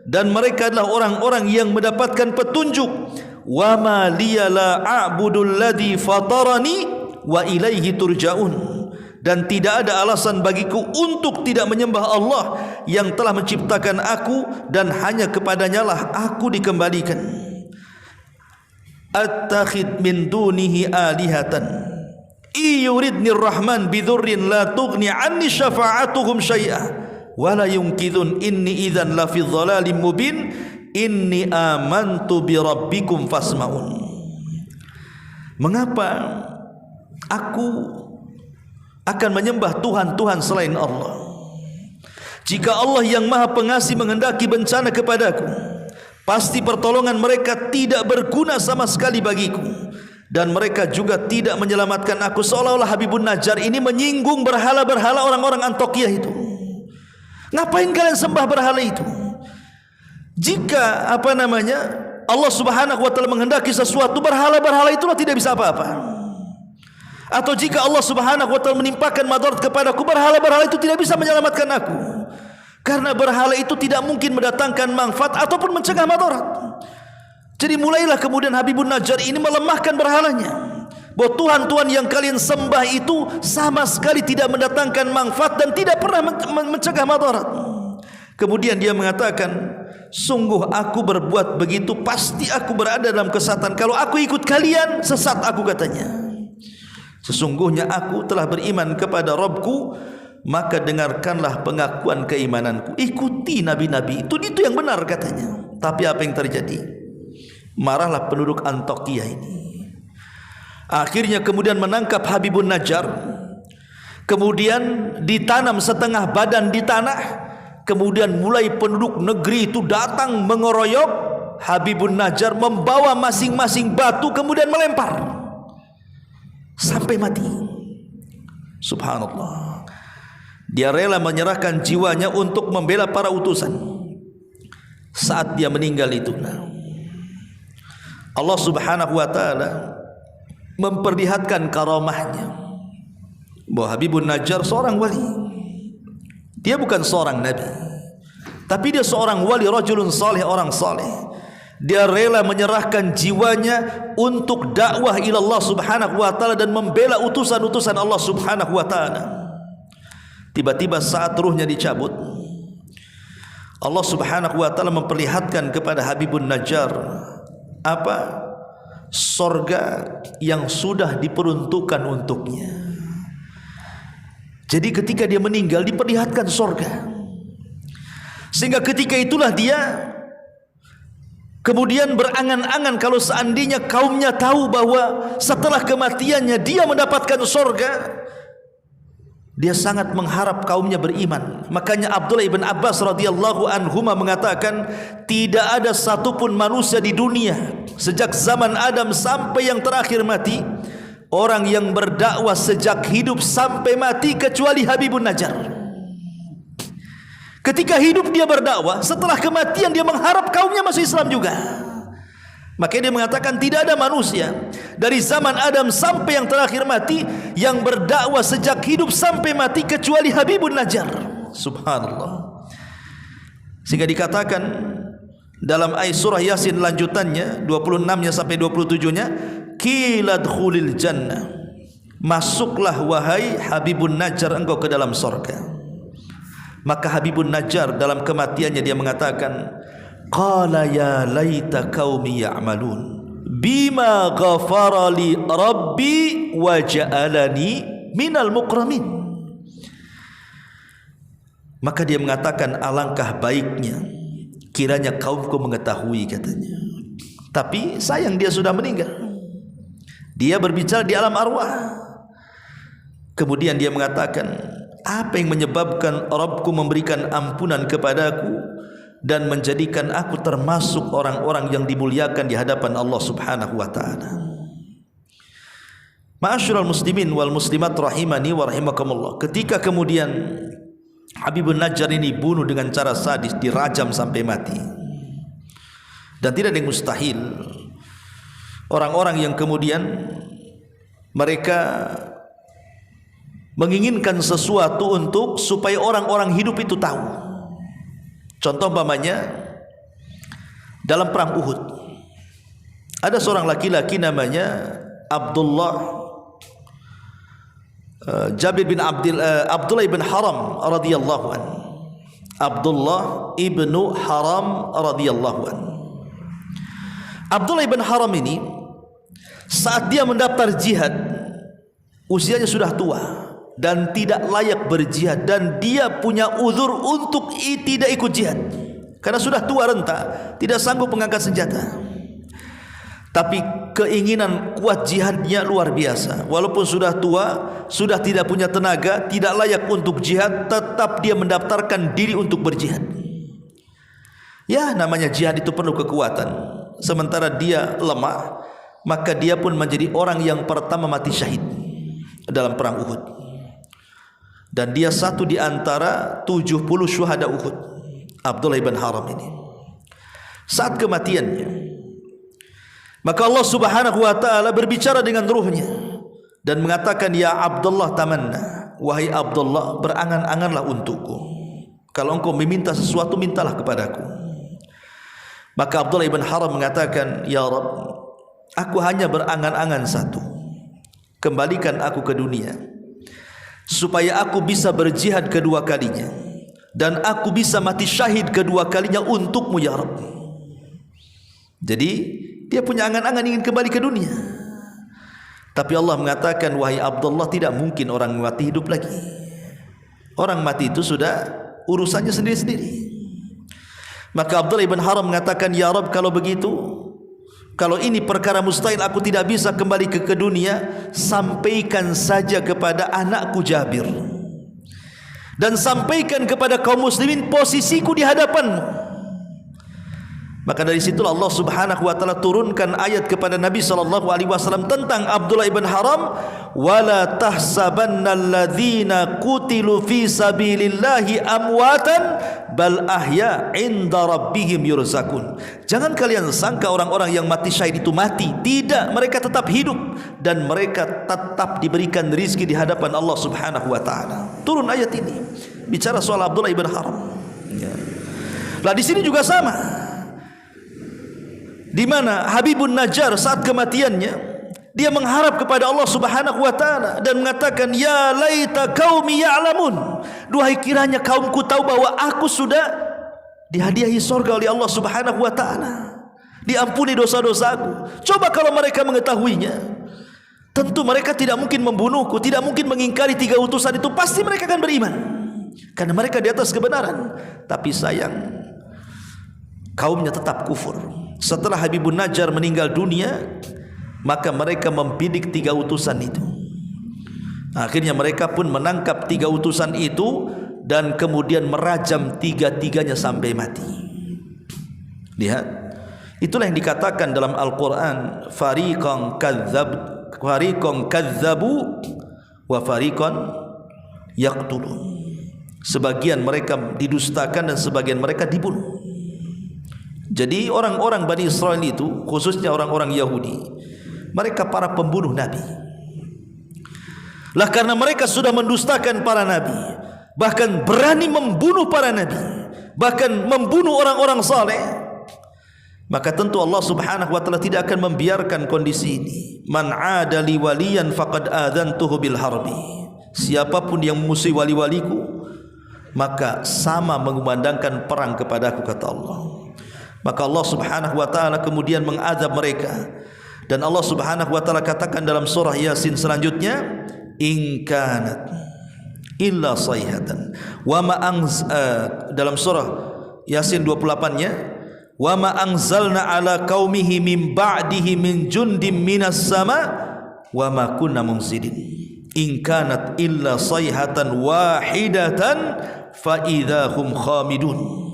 dan mereka adalah orang-orang yang mendapatkan petunjuk. Wa ma liya la a'budul ladzi fatarani wa ilaihi turja'un, dan tidak ada alasan bagiku untuk tidak menyembah Allah yang telah menciptakan aku dan hanya kepadanya lah aku dikembalikan. Attakhid min dunihi alihatan iyuridnir rahman bidurrin la tughni anni syafa'atuhum syai'a wa la yunqidhun inni idzan la fi dhalalim mubin inni amantu bi rabbikum fasma'un. Mengapa aku akan menyembah Tuhan-Tuhan selain Allah? Jika Allah yang Maha Pengasih menghendaki bencana kepadaku, pasti pertolongan mereka tidak berguna sama sekali bagiku, dan mereka juga tidak menyelamatkan aku. Seolah-olah Habibun Najjar ini menyinggung berhala-berhala orang-orang Antioquia itu. Ngapain kalian sembah berhala itu? Jika Allah Subhanahu wa taala menghendaki sesuatu, berhala-berhala itulah tidak bisa apa-apa. Atau jika Allah Subhanahu wa taala menimpakan madarat kepadaku, berhala-berhala itu tidak bisa menyelamatkan aku. Karena berhala itu tidak mungkin mendatangkan manfaat ataupun mencegah madarat. Jadi mulailah kemudian Habibun Najjar ini melemahkan berhalanya, bahwa Tuhan-Tuhan yang kalian sembah itu sama sekali tidak mendatangkan manfaat dan tidak pernah mencegah madarat. Kemudian dia mengatakan, sungguh aku berbuat begitu pasti aku berada dalam kesesatan. Kalau aku ikut kalian, sesat aku, katanya. Sesungguhnya aku telah beriman kepada Rabbku, maka dengarkanlah pengakuan keimananku. Ikuti nabi-nabi itu yang benar, katanya. Tapi apa yang terjadi? Marahlah penduduk Antioquia ini. Akhirnya kemudian menangkap Habibun Najjar, kemudian ditanam setengah badan di tanah. Kemudian mulai penduduk negeri itu datang mengeroyok Habibun Najjar, membawa masing-masing batu kemudian melempar sampai mati. Subhanallah. Dia rela menyerahkan jiwanya untuk membela para utusan. saat dia meninggal itu, Allah Subhanahu wa taala memperlihatkan karamahnya bahwa Habibun Najjar seorang wali. Dia bukan seorang nabi, tapi dia seorang wali, rajulun salih, orang saleh. Dia rela menyerahkan jiwanya untuk dakwah ila Allah Subhanahu wa taala dan membela utusan-utusan Allah Subhanahu wa taala. Tiba-tiba saat ruhnya dicabut, Allah Subhanahu wa taala memperlihatkan kepada Habibun Najjar apa? Sorga yang sudah diperuntukkan untuknya. Jadi ketika dia meninggal diperlihatkan sorga, sehingga ketika itulah dia kemudian berangan-angan kalau seandainya kaumnya tahu bahwa setelah kematiannya dia mendapatkan sorga, dia sangat mengharap kaumnya beriman. Makanya Abdullah ibn Abbas radhiyallahu anhuma mengatakan, tidak ada satupun manusia di dunia sejak zaman Adam sampai yang terakhir mati, orang yang berdakwah sejak hidup sampai mati kecuali Habibun Najjar. Ketika hidup dia berdakwah, setelah kematian dia mengharap kaumnya masuk Islam juga. Makanya dia mengatakan tidak ada manusia dari zaman Adam sampai yang terakhir mati yang berdakwah sejak hidup sampai mati kecuali Habibun Najjar. Subhanallah. Sehingga dikatakan dalam ayat surah Yasin lanjutannya 26-nya sampai 27-nya, qila dkhulil jannah, masuklah wahai Habibun Najjar engkau ke dalam surga. Maka Habibun Najjar dalam kematiannya dia mengatakan, qala ya laita qaumi ya'malun bima ghafara li rabbi wa ja'alani minal mukramin. Maka dia mengatakan, alangkah baiknya kiranya kaumku mengetahui, katanya. Tapi sayang dia sudah meninggal. Dia berbicara di alam arwah. Kemudian dia mengatakan, apa yang menyebabkan Rabbku memberikan ampunan kepadaku dan menjadikan aku termasuk orang-orang yang dimuliakan di hadapan Allah Subhanahu wa taala. Ma'asyiral muslimin wal muslimat rahimani wa rahimakumullah. Ketika kemudian Habibun Najjar ini bunuh dengan cara sadis, dirajam sampai mati. Dan tidak ada yang mustahil orang-orang yang kemudian mereka menginginkan sesuatu untuk supaya orang-orang hidup itu tahu. Contoh umpamanya dalam perang Uhud ada seorang laki-laki namanya Abdullah Abdullah ibn Haram radhiyallahu an. Abdullah ibnu Haram radhiyallahu an. Abdullah ibn Haram ini saat dia mendaftar jihad usianya sudah tua dan tidak layak berjihad, dan dia punya uzur untuk tidak ikut jihad karena sudah tua renta, tidak sanggup mengangkat senjata. Tapi keinginan kuat jihadnya luar biasa. Walaupun sudah tua, sudah tidak punya tenaga, tidak layak untuk jihad, tetap dia mendaftarkan diri untuk berjihad. Ya, namanya jihad itu perlu kekuatan. Sementara dia lemah, maka dia pun menjadi orang yang pertama mati syahid dalam perang Uhud. Dan dia satu di antara 70 syuhada Uhud, Abdullah ibn Haram ini. Saat kematiannya, maka Allah Subhanahu wa taala berbicara dengan ruhnya dan mengatakan, ya Abdullah tamanna, wahai Abdullah, berangan-anganlah untukku. Kalau engkau meminta sesuatu, mintalah kepadaku. Maka Abdullah ibn Haram mengatakan, ya Rabb, aku hanya berangan-angan satu, kembalikan aku ke dunia supaya aku bisa berjihad kedua kalinya dan aku bisa mati syahid kedua kalinya untukmu ya Rabb. Jadi dia punya angan-angan ingin kembali ke dunia. Tapi Allah mengatakan, wahai Abdullah, tidak mungkin orang mati hidup lagi. Orang mati itu sudah urusannya sendiri-sendiri. Maka Abdullah ibn Haram mengatakan, ya Rabb, kalau begitu, kalau ini perkara mustahil, aku tidak bisa kembali ke dunia, sampaikan saja kepada anakku Jabir dan sampaikan kepada kaum muslimin posisiku di hadapanmu. Maka dari situlah Allah Subhanahu wa taala turunkan ayat kepada Nabi sallallahu alaihi wasallam tentang Abdullah ibn Haram, wala tahsabannalladzina qutilu fi sabilillahi amwatan bal ahya 'inda rabbihim yurzakun. Jangan kalian sangka orang-orang yang mati syahid itu mati. Tidak, mereka tetap hidup dan mereka tetap diberikan rezeki di hadapan Allah Subhanahu wa taala. Turun ayat ini bicara soal Abdullah ibn Haram. Ya. Lah di sini juga sama. Di mana Habibun Najjar saat kematiannya dia mengharap kepada Allah Subhanahu wa taala dan mengatakan, ya laita qaumi ya'lamun, duhai kiranya kaumku tahu bahwa aku sudah dihadiahi surga oleh Allah Subhanahu wa taala, diampuni dosa-dosaku. Coba kalau mereka mengetahuinya, tentu mereka tidak mungkin membunuhku, tidak mungkin mengingkari 3 utusan itu, pasti mereka akan beriman karena mereka di atas kebenaran. Tapi sayang, kaumnya tetap kufur. Setelah Habibun Najjar meninggal dunia, maka mereka membidik 3 utusan itu. Akhirnya mereka pun menangkap 3 utusan itu dan kemudian merajam 3-3-nya sampai mati. Lihat, itulah yang dikatakan dalam Al-Quran, fariqan kadzabu wa fariqan yaqtulun. Sebagian mereka didustakan dan sebagian mereka dibunuh. Jadi orang-orang Bani Israel itu, khususnya orang-orang Yahudi, mereka para pembunuh Nabi. Lah karena mereka sudah mendustakan para Nabi, bahkan berani membunuh para Nabi, bahkan membunuh orang-orang saleh, maka tentu Allah Subhanahu wa taala tidak akan membiarkan kondisi ini. Man 'ada li waliyan faqad adzantuhu bil harbi. Siapapun yang memusuhi wali-waliku, maka sama mengumandangkan perang kepadaku, kata Allah. Maka Allah Subhanahu wa taala kemudian mengazab mereka. Dan Allah Subhanahu wa taala katakan dalam surah Yasin selanjutnya, in kanat illa sayhatan wa ma dalam surah Yasin 28-nya, wa ma anzalna ala qaumihi min ba'dihi min jundim minas sama wa ma kunna munzilin. In kanat illa sayhatan wahidatan fa idzahum khamidun.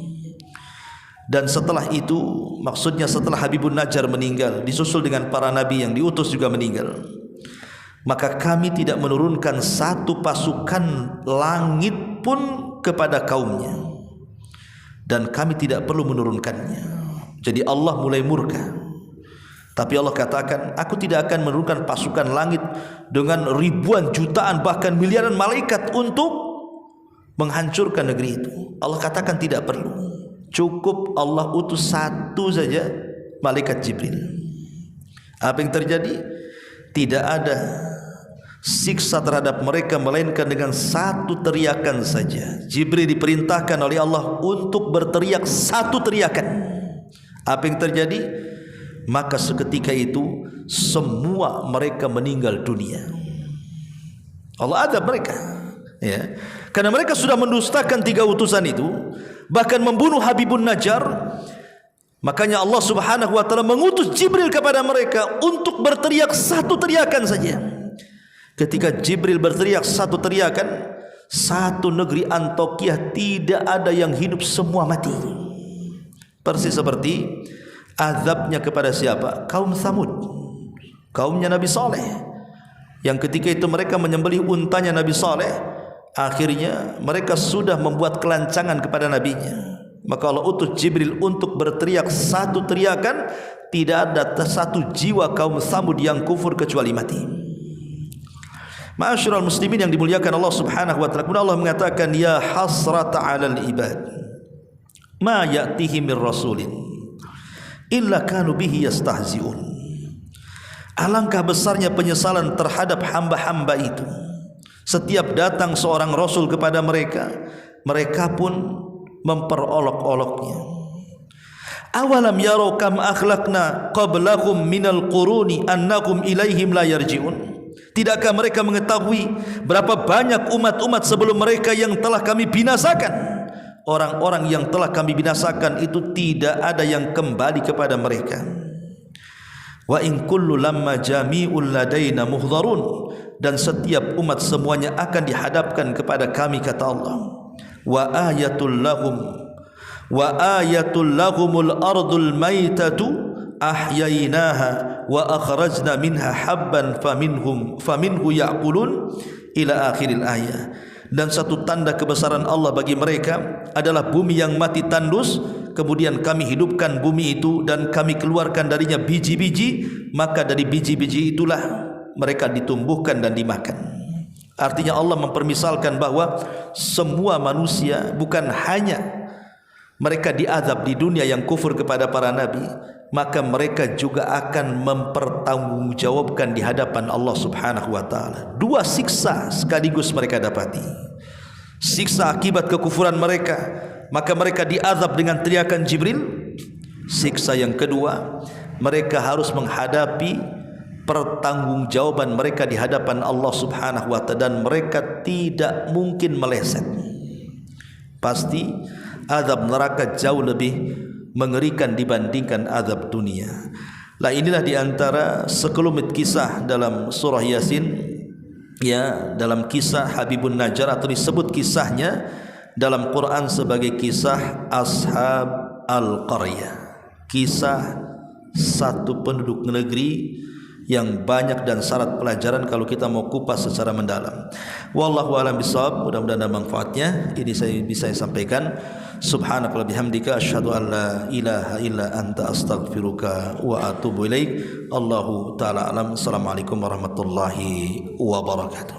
Dan setelah itu, maksudnya setelah Habibun Najjar meninggal, disusul dengan para nabi yang diutus juga meninggal, maka kami tidak menurunkan satu pasukan langit pun kepada kaumnya, dan kami tidak perlu menurunkannya. Jadi Allah mulai murka. Tapi Allah katakan, aku tidak akan menurunkan pasukan langit dengan ribuan, jutaan, bahkan miliaran malaikat untuk menghancurkan negeri itu. Allah katakan tidak perlu. Cukup Allah utus satu saja, malaikat Jibril. Apa yang terjadi? Tidak ada siksa terhadap mereka melainkan dengan satu teriakan saja. Jibril diperintahkan oleh Allah untuk berteriak satu teriakan. Apa yang terjadi? Maka seketika itu semua mereka meninggal dunia. Allah azab mereka, ya, karena mereka sudah mendustakan 3 utusan itu, bahkan membunuh Habibun Najjar. Makanya Allah Subhanahu wa taala mengutus Jibril kepada mereka untuk berteriak satu teriakan saja. Ketika Jibril berteriak satu teriakan, satu negeri Antokiah tidak ada yang hidup, semua mati. Persis seperti azabnya kepada siapa? Kaum Tsamud, kaumnya Nabi Saleh, yang ketika itu mereka menyembelih untanya Nabi Saleh. Akhirnya mereka sudah membuat kelancangan kepada nabinya. Maka Allah utus Jibril untuk berteriak satu teriakan. Tidak ada satu jiwa kaum Tsamud yang kufur kecuali mati. Ma'asyiral muslimin yang dimuliakan Allah Subhanahu wa taala, kemudian Allah mengatakan, ya hasrata 'alal ibad ma ya'tihi mir rasulin illa kanu bihi yastahzi'un. Alangkah besarnya penyesalan terhadap hamba-hamba itu. Setiap datang seorang rasul kepada mereka, mereka pun memperolok-oloknya. Awalam yarau kam akhlaqna qablahum minal quruni annakum ilaihim la yarji'un. Tidakkah mereka mengetahui berapa banyak umat-umat sebelum mereka yang telah kami binasakan? Orang-orang yang telah kami binasakan itu tidak ada yang kembali kepada mereka. Wa in kullu lamma jami'un ladaina muhdharun. Dan setiap umat semuanya akan dihadapkan kepada kami, kata Allah. Wa ayatul lahum wa ayatul lahumul ardul maitatu ahyainaha wa akhrajna minha habban faminhu ya'kulun ila akhiril ayat. Dan satu tanda kebesaran Allah bagi mereka adalah bumi yang mati tandus, kemudian kami hidupkan bumi itu dan kami keluarkan darinya biji-biji, maka dari biji-biji itulah mereka ditumbuhkan dan dimakan. Artinya Allah mempermisalkan bahwa semua manusia bukan hanya mereka diazab di dunia yang kufur kepada para nabi, maka mereka juga akan mempertanggungjawabkan di hadapan Allah Subhanahu wa taala. Dua siksa sekaligus mereka dapati. Siksa akibat kekufuran mereka, maka mereka diazab dengan teriakan Jibril. Siksa yang kedua, mereka harus menghadapi pertanggungjawaban mereka di hadapan Allah Subhanahu wa taala, dan mereka tidak mungkin meleset. Pasti azab neraka jauh lebih mengerikan dibandingkan azab dunia. Lah inilah diantara sekelumit kisah dalam surah Yasin, ya, dalam kisah Habibun Najjar, atau disebut kisahnya dalam Quran sebagai kisah Ashab Al-Qaryah, kisah satu penduduk negeri yang banyak dan syarat pelajaran kalau kita mau kupas secara mendalam. Wallahu a'lam bishawab. Mudah-mudahan ada manfaatnya. Ini saya bisa sampaikan. Subhanaka wa bihamdika asyhadu an la ilaha illa anta astaghfiruka wa atubu ilaik. Allahu taala alam. Assalamualaikum warahmatullahi wabarakatuh.